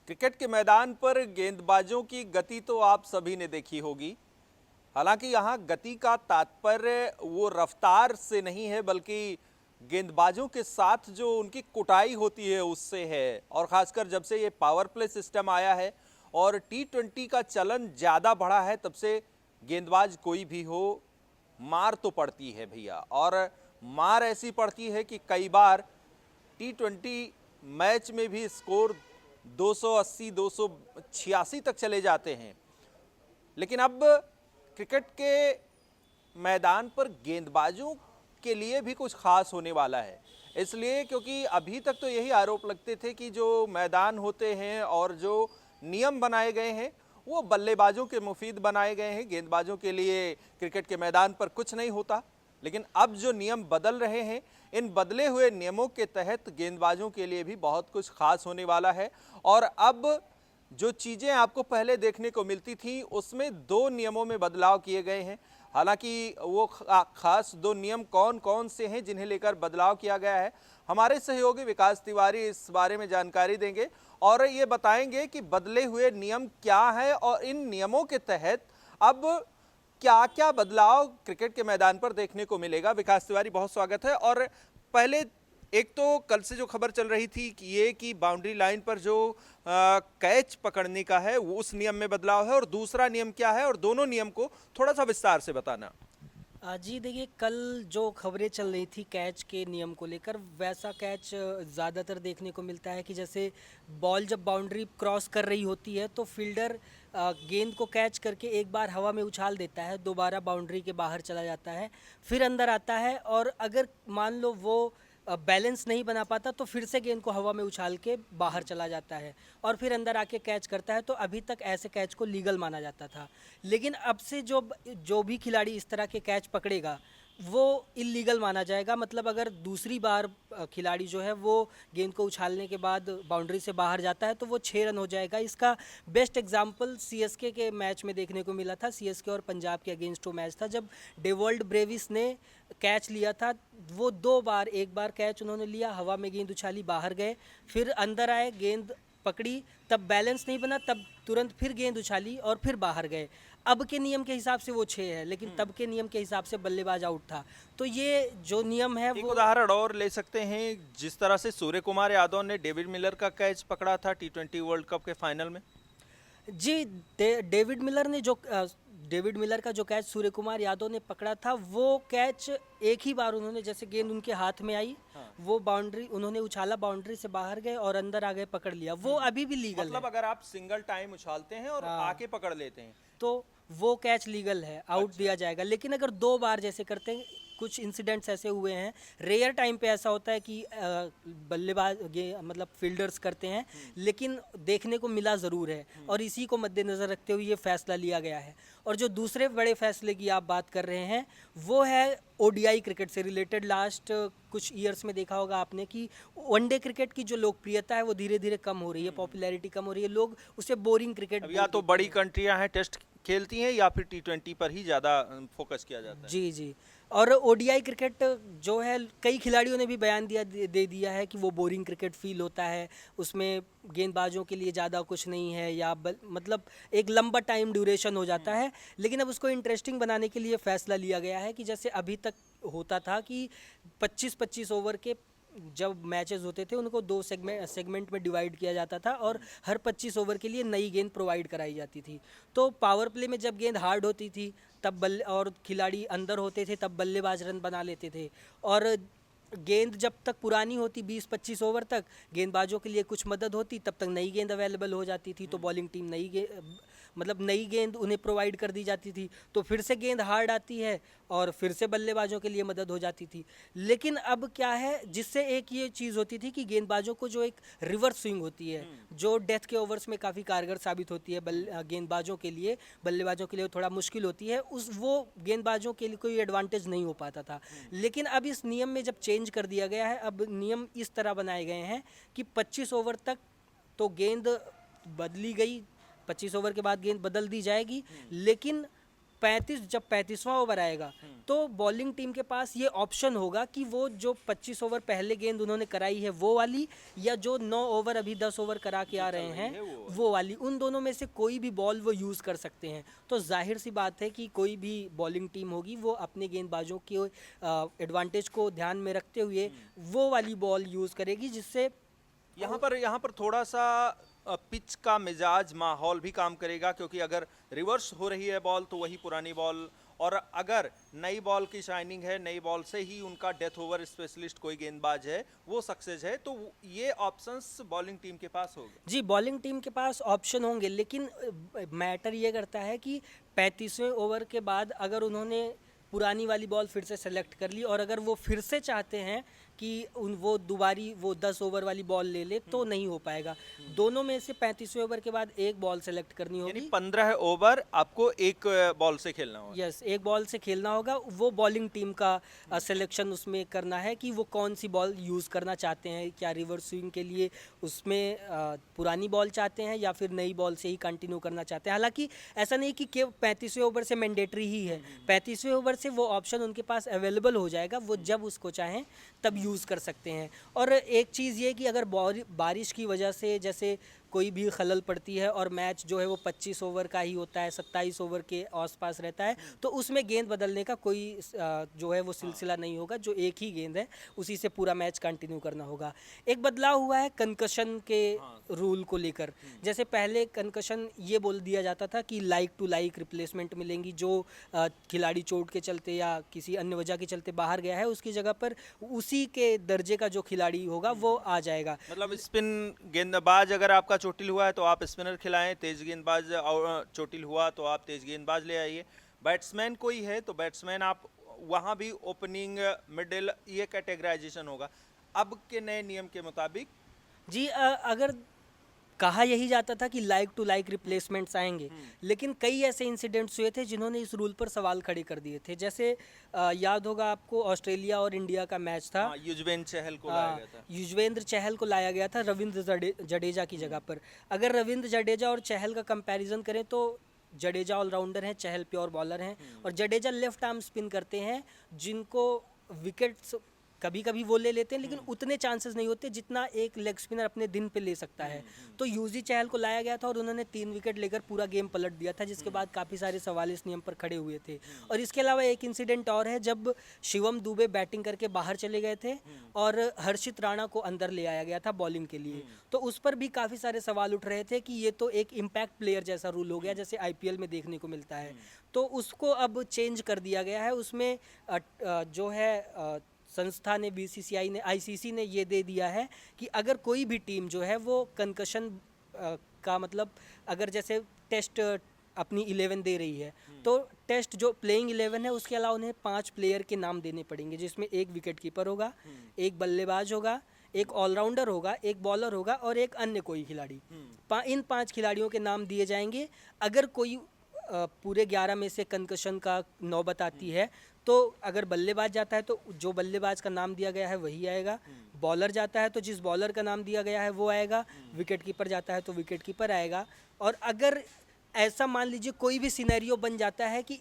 Cricket के मैदान पर गेंदबाजों की गति तो आप सभी ने देखी होगी। हालांकि यहाँ गति का तात्पर्य वो रफ्तार से नहीं है, बल्कि गेंदबाजों के साथ जो उनकी कुटाई होती है उससे है। और खासकर जब से ये पावर प्ले सिस्टम आया है और T20 का चलन ज़्यादा बढ़ा है, तब से गेंदबाज कोई भी हो, मार तो पड़ती है भैया। और मार ऐसी पड़ती है कि कई बार T20 मैच में भी स्कोर 280 286 तक चले जाते हैं। लेकिन अब क्रिकेट के मैदान पर गेंदबाजों के लिए भी कुछ खास होने वाला है। इसलिए क्योंकि अभी तक तो यही आरोप लगते थे कि जो मैदान होते हैं और जो नियम बनाए गए हैं वो बल्लेबाजों के मुफीद बनाए गए हैं, गेंदबाजों के लिए क्रिकेट के मैदान पर कुछ नहीं होता। लेकिन अब जो नियम बदल रहे हैं, इन बदले हुए नियमों के तहत गेंदबाजों के लिए भी बहुत कुछ खास होने वाला है। और अब जो चीज़ें आपको पहले देखने को मिलती थी उसमें दो नियमों में बदलाव किए गए हैं। हालांकि वो खास दो नियम कौन कौन से हैं जिन्हें लेकर बदलाव किया गया है, हमारे सहयोगी विकास तिवारी इस बारे में जानकारी देंगे और ये बताएंगे कि बदले हुए नियम क्या है और इन नियमों के तहत अब क्या क्या बदलाव क्रिकेट के मैदान पर देखने को मिलेगा। विकास तिवारी, बहुत स्वागत है। और पहले एक तो कल से जो खबर चल रही थी कि ये कि बाउंड्री लाइन पर जो कैच पकड़ने का है वो उस नियम में बदलाव है, और दूसरा नियम क्या है, और दोनों नियम को थोड़ा सा विस्तार से बताना। जी देखिए, कल जो खबरें चल रही थी कैच के नियम को लेकर, वैसा कैच ज़्यादातर देखने को मिलता है कि जैसे बॉल जब बाउंड्री क्रॉस कर रही होती है तो फील्डर गेंद को कैच करके एक बार हवा में उछाल देता है, दोबारा बाउंड्री के बाहर चला जाता है, फिर अंदर आता है, और अगर मान लो वो बैलेंस नहीं बना पाता तो फिर से गेंद को हवा में उछाल के बाहर चला जाता है और फिर अंदर आके कैच करता है। तो अभी तक ऐसे कैच को लीगल माना जाता था, लेकिन अब से जो भी खिलाड़ी इस तरह के कैच पकड़ेगा वो इल्लीगल माना जाएगा। मतलब अगर दूसरी बार खिलाड़ी जो है वो गेंद को उछालने के बाद बाउंड्री से बाहर जाता है तो वो 6 रन हो जाएगा। इसका बेस्ट एग्जांपल सीएसके के मैच में देखने को मिला था। सीएसके और पंजाब के अगेंस्ट वो मैच था जब डेवॉल्ड ब्रेविस ने कैच लिया था। वो 2 बार, एक बार कैच उन्होंने लिया, हवा में गेंद उछाली, बाहर गए, फिर अंदर आए, गेंद पकड़ी, तब बैलेंस नहीं बना, तब तुरंत फिर गेंद उछाली और फिर बाहर गए। अब के नियम के हिसाब से वो 6 है, लेकिन तब के नियम के हिसाब से बल्लेबाज आउट था। तो ये जो नियम है एक वो उदाहरण और ले सकते हैं, जिस तरह से सूर्य कुमार यादव ने डेविड मिलर का कैच पकड़ा था T20 वर्ल्ड कप के फाइनल में। जी डेविड मिलर ने जो डेविड मिलर का जो कैच सूर्य कुमार यादव ने पकड़ा था, वो कैच एक ही बार उन्होंने, जैसे गेंद उनके हाथ में आई, वो बाउंड्री उन्होंने उछाला, बाउंड्री से बाहर गए और अंदर आ गए, पकड़ लिया, वो अभी भी लीगल मतलब है। अगर आप सिंगल टाइम उछालते हैं और हाँ। आके पकड़ लेते हैं तो वो कैच लीगल है, आउट दिया जाएगा। लेकिन अगर 2 बार जैसे करते हैं, कुछ इंसिडेंट्स ऐसे हुए हैं, रेयर टाइम पे ऐसा होता है कि बल्लेबाज मतलब फील्डर्स करते हैं, लेकिन देखने को मिला ज़रूर है, और इसी को मद्देनज़र रखते हुए ये फैसला लिया गया है। और जो दूसरे बड़े फैसले की आप बात कर रहे हैं वो है ओडीआई क्रिकेट से रिलेटेड। लास्ट कुछ ईयर्स में देखा होगा आपने कि वनडे क्रिकेट की जो लोकप्रियता है वो धीरे धीरे कम हो रही है, पॉपुलैरिटी कम हो रही है, लोग उसे बोरिंग क्रिकेट अब या तो बड़ी कंट्रियां हैं टेस्ट खेलती हैं, या फिर T20 पर ही ज़्यादा फोकस किया जाता है। जी जी। और ओडीआई क्रिकेट जो है, कई खिलाड़ियों ने भी बयान दे दिया है कि वो बोरिंग क्रिकेट फील होता है, उसमें गेंदबाजों के लिए ज़्यादा कुछ नहीं है, या मतलब एक लंबा टाइम ड्यूरेशन हो जाता है। लेकिन अब उसको इंटरेस्टिंग बनाने के लिए फैसला लिया गया है कि जैसे अभी तक होता था कि 25-25 ओवर के जब मैचेस होते थे उनको 2 सेगमेंट में डिवाइड किया जाता था, और हर 25 ओवर के लिए नई गेंद प्रोवाइड कराई जाती थी। तो पावर प्ले में जब गेंद हार्ड होती थी तब बल्ले और खिलाड़ी अंदर होते थे तब बल्लेबाज रन बना लेते थे, और गेंद जब तक पुरानी होती 20-25 ओवर तक, गेंदबाजों के लिए कुछ मदद होती, तब तक नई गेंद अवेलेबल हो जाती थी, तो बॉलिंग टीम नई गेंद उन्हें प्रोवाइड कर दी जाती थी, तो फिर से गेंद हार्ड आती है और फिर से बल्लेबाजों के लिए मदद हो जाती थी। लेकिन अब क्या है, जिससे एक ये चीज़ होती थी कि गेंदबाजों को जो एक रिवर्स स्विंग होती है जो डेथ के ओवर्स में काफ़ी कारगर साबित होती है गेंदबाजों के लिए, बल्लेबाजों के लिए थोड़ा मुश्किल होती है, वो गेंदबाजों के लिए कोई एडवांटेज नहीं हो पाता था। लेकिन अब इस नियम में जब चेंज कर दिया गया है, अब नियम इस तरह बनाए गए हैं कि 25 ओवर तक तो गेंद बदली गई, 25 ओवर के बाद गेंद बदल दी जाएगी, लेकिन जब 35वां ओवर आएगा तो बॉलिंग टीम के पास ये ऑप्शन होगा कि वो जो 25 ओवर पहले गेंद उन्होंने कराई है वो वाली, या जो 9 ओवर अभी 10 ओवर करा के आ रहे हैं वो वाली, उन दोनों में से कोई भी बॉल वो यूज़ कर सकते हैं। तो जाहिर सी बात है कि कोई भी बॉलिंग टीम होगी वो अपने गेंदबाजों के एडवांटेज को ध्यान में रखते हुए वो वाली बॉल यूज़ करेगी, जिससे यहाँ पर थोड़ा सा पिच का मिजाज माहौल भी काम करेगा, क्योंकि अगर रिवर्स हो रही है बॉल तो वही पुरानी बॉल, और अगर नई बॉल की शाइनिंग है, नई बॉल से ही उनका डेथ ओवर स्पेशलिस्ट कोई गेंदबाज है वो सक्सेस है, तो ये ऑप्शंस बॉलिंग टीम के पास होगा। जी, बॉलिंग टीम के पास ऑप्शन होंगे, लेकिन मैटर ये करता है कि 35वें ओवर के बाद अगर उन्होंने पुरानी वाली बॉल फिर से सेलेक्ट कर ली और अगर वो फिर से चाहते हैं कि वो दोबारी वो 10 ओवर वाली बॉल ले ले तो नहीं हो पाएगा। दोनों में से 35वें ओवर के बाद एक बॉल सेलेक्ट करनी यानी होगी। 15 ओवर आपको एक बॉल से खेलना होगा। यस, एक बॉल से खेलना होगा। वो बॉलिंग टीम का सिलेक्शन उसमें करना है कि वो कौन सी बॉल यूज़ करना चाहते हैं, क्या रिवर्स स्विंग के लिए उसमें पुरानी बॉल चाहते हैं या फिर नई बॉल से ही कंटिन्यू करना चाहते हैं। हालांकि ऐसा नहीं कि 35वें ओवर से मैंडेटरी ही है, 35वें ओवर से वो ऑप्शन उनके पास अवेलेबल हो जाएगा, वो जब उसको चाहें तब यूज़ कर सकते हैं। और एक चीज़ ये कि अगर बारिश की वजह से जैसे कोई भी खलल पड़ती है और मैच जो है वो 25 ओवर का ही होता है, 27 ओवर के आसपास रहता है, तो उसमें गेंद बदलने का कोई जो है वो सिलसिला नहीं होगा। जो एक ही गेंद है उसी से पूरा मैच कंटिन्यू करना होगा। एक बदलाव हुआ है कंकशन के रूल को लेकर। जैसे पहले कंकशन ये बोल दिया जाता था कि लाइक टू लाइक रिप्लेसमेंट मिलेंगी, जो खिलाड़ी चोट के चलते या किसी अन्य वजह के चलते बाहर गया है उसकी जगह पर उसी के दर्जे का जो खिलाड़ी होगा वो आ जाएगा। मतलब स्पिन गेंदबाज अगर आपका चोटिल हुआ है तो आप स्पिनर खिलाएं, तेज गेंदबाज चोटिल हुआ तो आप तेज गेंदबाज ले आइए, बैट्समैन कोई है तो बैट्समैन आप वहां भी ओपनिंग मिडिल ये कैटेगराइजेशन होगा अब के नए नियम के मुताबिक। जी, अगर कहा यही जाता था कि लाइक टू लाइक रिप्लेसमेंट्स आएंगे, लेकिन कई ऐसे इंसिडेंट्स हुए थे जिन्होंने इस रूल पर सवाल खड़े कर दिए थे। जैसे याद होगा आपको ऑस्ट्रेलिया और इंडिया का मैच था। युजवेंद्र चहल को लाया गया था। युजवेंद्र चहल को लाया गया था रविंद्र जडेजा की जगह पर। अगर रविंद्र जडेजा और चहल का कंपैरिजन करें तो जडेजा ऑलराउंडर हैं, चहल प्योर बॉलर हैं, और जडेजा लेफ्ट आर्म स्पिन करते हैं जिनको विकेट्स कभी कभी वो ले लेते हैं, लेकिन उतने चांसेस नहीं होते जितना एक लेग स्पिनर अपने दिन पे ले सकता है। तो यूजी चहल को लाया गया था और उन्होंने 3 विकेट लेकर पूरा गेम पलट दिया था, जिसके बाद काफ़ी सारे सवाल इस नियम पर खड़े हुए थे। और इसके अलावा एक इंसिडेंट और है, जब शिवम दुबे बैटिंग करके बाहर चले गए थे और हर्षित राणा को अंदर ले आया गया था बॉलिंग के लिए, तो उस पर भी काफ़ी सारे सवाल उठ रहे थे कि ये तो एक इम्पैक्ट प्लेयर जैसा रूल हो गया जैसे IPL में देखने को मिलता है। तो उसको अब चेंज कर दिया गया है। उसमें जो है संस्था ने, BCCI ने, ICC ने ये दे दिया है कि अगर कोई भी टीम जो है वो कंकशन का मतलब अगर जैसे टेस्ट अपनी 11 दे रही है तो टेस्ट जो प्लेइंग 11 है उसके अलावा उन्हें 5 प्लेयर के नाम देने पड़ेंगे, जिसमें एक विकेट कीपर होगा, एक बल्लेबाज होगा, एक ऑलराउंडर होगा, एक बॉलर होगा और एक अन्य कोई खिलाड़ी। इन 5 खिलाड़ियों के नाम दिए जाएंगे। अगर कोई पूरे 11 में से कंकशन का नौबत आती है तो अगर बल्लेबाज जाता है तो जो बल्लेबाज का नाम दिया गया है वही आएगा, बॉलर जाता है तो जिस बॉलर का नाम दिया गया है वो आएगा, विकेट कीपर जाता है तो विकेट कीपर आएगा। और अगर ऐसा मान लीजिए कोई भी सिनेरियो बन जाता है कि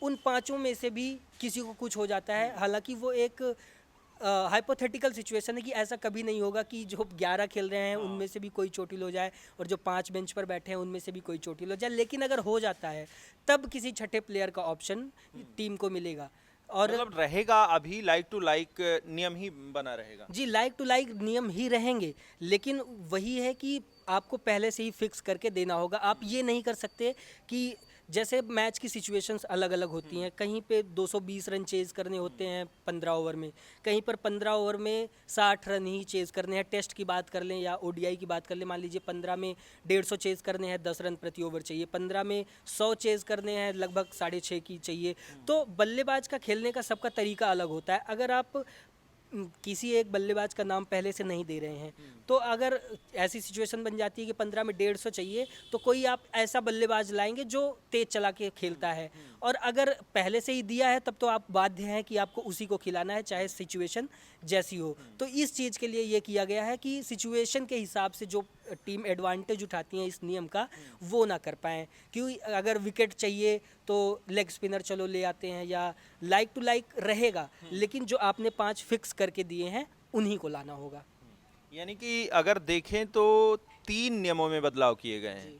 उन 5 में से भी किसी को कुछ हो जाता है, हालांकि वो एक हाइपोथेटिकल सिचुएशन है कि ऐसा कभी नहीं होगा कि जो 11 खेल रहे हैं उनमें से भी कोई चोटिल हो जाए और जो 5 बेंच पर बैठे हैं उनमें से भी कोई चोटिल हो जाए, लेकिन अगर हो जाता है तब किसी छठे प्लेयर का ऑप्शन टीम को मिलेगा। और मतलब रहेगा अभी लाइक टू लाइक नियम ही बना रहेगा। जी, लाइक टू लाइक नियम ही रहेंगे, लेकिन वही है कि आपको पहले से ही फिक्स करके देना होगा। आप ये नहीं कर सकते कि जैसे मैच की सिचुएशंस अलग अलग होती हैं, कहीं पे 220 रन चेज़ करने होते हैं 15 ओवर में, कहीं पर 15 ओवर में 60 रन ही चेज़ करने हैं। टेस्ट की बात कर लें या ODI की बात कर लें, मान लीजिए 15 में 150 चेज़ करने हैं, 10 रन प्रति ओवर चाहिए, 15 में 100 चेज़ करने हैं, लगभग 6.5 की चाहिए। तो बल्लेबाज का खेलने का सबका तरीका अलग होता है। अगर आप किसी एक बल्लेबाज का नाम पहले से नहीं दे रहे हैं तो अगर ऐसी सिचुएशन बन जाती है कि 15 में 150 चाहिए तो कोई आप ऐसा बल्लेबाज लाएंगे जो तेज चला के खेलता है, और अगर पहले से ही दिया है तब तो आप बाध्य हैं कि आपको उसी को खिलाना है चाहे सिचुएशन जैसी हो। तो इस चीज़ के लिए ये किया गया है कि सिचुएशन के हिसाब से जो टीम एडवांटेज उठाती हैं इस नियम का, वो ना कर पाएँ। क्योंकि अगर विकेट चाहिए तो लेग स्पिनर चलो ले आते हैं, या लाइक टू लाइक रहेगा, लेकिन जो आपने 5 फिक्स करके दिए हैं उन्हीं को लाना होगा। यानी कि अगर देखें तो 3 नियमों में बदलाव किए गए हैं।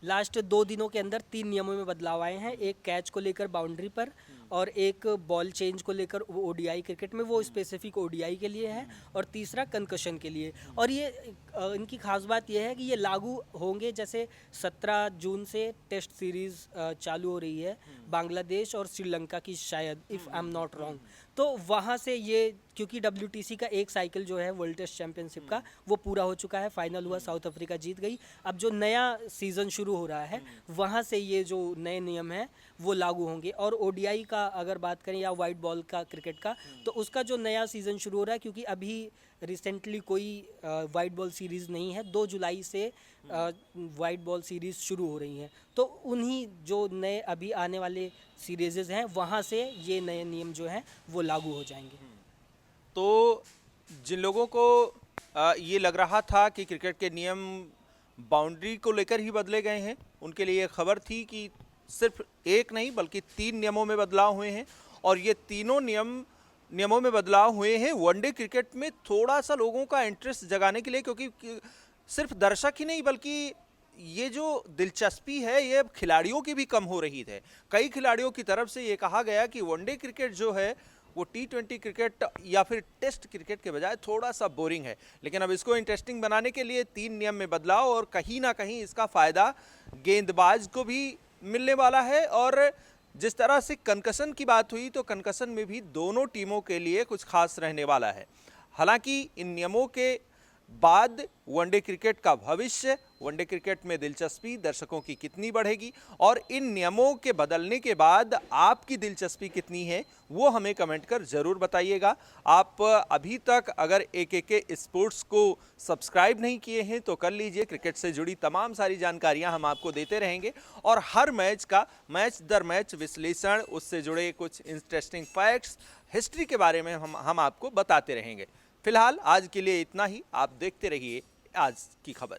लास्ट 2 दिनों के अंदर 3 नियमों में बदलाव आए हैं। एक कैच को लेकर बाउंड्री पर, और एक बॉल चेंज को लेकर वो ओडीआई क्रिकेट में, वो स्पेसिफिक ओडीआई के लिए है, और तीसरा कंकशन के लिए। और ये इनकी खास बात यह है कि ये लागू होंगे जैसे 17 जून से टेस्ट सीरीज़ चालू हो रही है बांग्लादेश और श्रीलंका की, शायद if I am not wrong. तो वहाँ से ये, क्योंकि WTC का एक साइकिल जो है वर्ल्ड टेस्ट चैंपियनशिप का, वो पूरा हो चुका है, फाइनल हुआ, साउथ अफ्रीका जीत गई। अब जो नया सीज़न शुरू हो रहा है वहाँ से ये जो नए नियम हैं वो लागू होंगे। और ओडीआई का अगर बात करें या वाइट बॉल का क्रिकेट का, तो उसका जो नया सीज़न शुरू हो रहा है, क्योंकि अभी रिसेंटली कोई वाइट बॉल सीरीज़ नहीं है, 2 जुलाई से वाइट बॉल सीरीज़ शुरू हो रही हैं, तो उन्हीं जो नए अभी आने वाले सीरीज़ हैं वहाँ से ये नए नियम जो हैं वो लागू हो जाएंगे। तो जिन लोगों को ये लग रहा था कि क्रिकेट के नियम बाउंड्री को लेकर ही बदले गए हैं, उनके लिए खबर थी कि सिर्फ एक नहीं बल्कि 3 नियमों में बदलाव हुए हैं। और ये तीनों नियमों में बदलाव हुए हैं वनडे क्रिकेट में थोड़ा सा लोगों का इंटरेस्ट जगाने के लिए, क्योंकि सिर्फ दर्शक ही नहीं बल्कि ये जो दिलचस्पी है ये खिलाड़ियों की भी कम हो रही है। कई खिलाड़ियों की तरफ से ये कहा गया कि वनडे क्रिकेट जो है वो T20 क्रिकेट या फिर टेस्ट क्रिकेट के बजाय थोड़ा सा बोरिंग है। लेकिन अब इसको इंटरेस्टिंग बनाने के लिए 3 नियम में बदलाव, और कहीं ना कहीं इसका फ़ायदा गेंदबाज को भी मिलने वाला है। और जिस तरह से कंकशन की बात हुई, तो कंकशन में भी दोनों टीमों के लिए कुछ खास रहने वाला है। हालांकि इन नियमों के बाद वनडे क्रिकेट का भविष्य, वनडे क्रिकेट में दिलचस्पी दर्शकों की कितनी बढ़ेगी, और इन नियमों के बदलने के बाद आपकी दिलचस्पी कितनी है, वो हमें कमेंट कर ज़रूर बताइएगा। आप अभी तक अगर AKK स्पोर्ट्स को सब्सक्राइब नहीं किए हैं तो कर लीजिए। क्रिकेट से जुड़ी तमाम सारी जानकारियां हम आपको देते रहेंगे, और हर मैच का मैच दर मैच विश्लेषण, उससे जुड़े कुछ इंटरेस्टिंग फैक्ट्स, हिस्ट्री के बारे में हम आपको बताते रहेंगे। फिलहाल आज के लिए इतना ही। आप देखते रहिए आज की खबर।